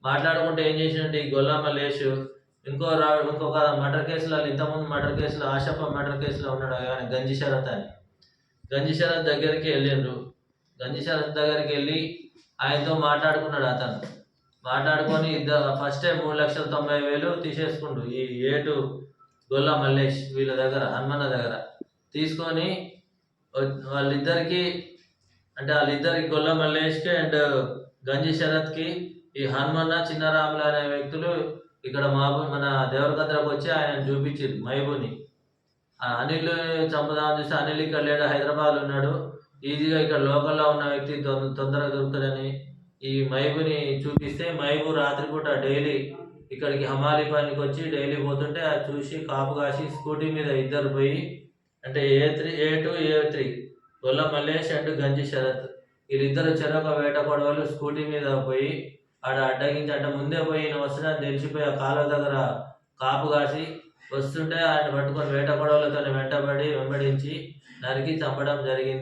మాట్లాడుకుంటే ఏం చేసినట్టు ఈ గొల్లా మల్లేష్ ఇంకొక మర్డర్ కేసులో, ఇంతకుముందు మర్డర్ కేసులో, ఆషప్ప మర్డర్ కేసులో ఉన్నాడు ఆయన గంజి శరత్ అని. గంజి శరత్ దగ్గరికి వెళ్ళిండ్రు. గంజి శరత్ దగ్గరికి వెళ్ళి ఆయనతో మాట్లాడుకున్నాడు అతను. మాట్లాడుకొని ఫస్టే 3,90,000 తీసేసుకుండు ఈ ఏటు గొల్లా మల్లేష్ వీళ్ళ దగ్గర, హనుమన్న దగ్గర తీసుకొని వాళ్ళిద్దరికి గొల్లా మల్లేష్కి అండ్ గంజి శరత్కి ఈ హనుమన్న, చిన్నరాములు అనే వ్యక్తులు ఇక్కడ మన దేవరకద్రకు వచ్చి ఆయన చూపించారు మహబూని. అనిల్ చంపుదామని చూస్తే అనిల్ ఇక్కడ లేడు, హైదరాబాద్ ఉన్నాడు, ఈజీగా ఇక్కడ లోకల్లో ఉన్న వ్యక్తి తొందరగా దొరుకుతుందని ఈ మహబూని చూపిస్తే మహబూ రాత్రిపూట డైలీ ఇక్కడికి హమాలి పనికి వచ్చి డైలీ పోతుంటే అది చూసి కాపు కాసి స్కూటీ మీద ఇద్దరు పోయి, అంటే A2 A3 Golla Mallesh and గంజి శరత్ వీళ్ళిద్దరు చెరొక వేట కొడవలు స్కూటీ మీద పోయి ఆడ అడ్డగించి అంటే ముందే పోయి వస్తుందని తెలిసిపోయి ఆ కాలువ దగ్గర కాపు కాసి వస్తుంటే ఆయన పట్టుకొని వేట కొడవలతో వెంబడించి నరికి చంపడం జరిగింది.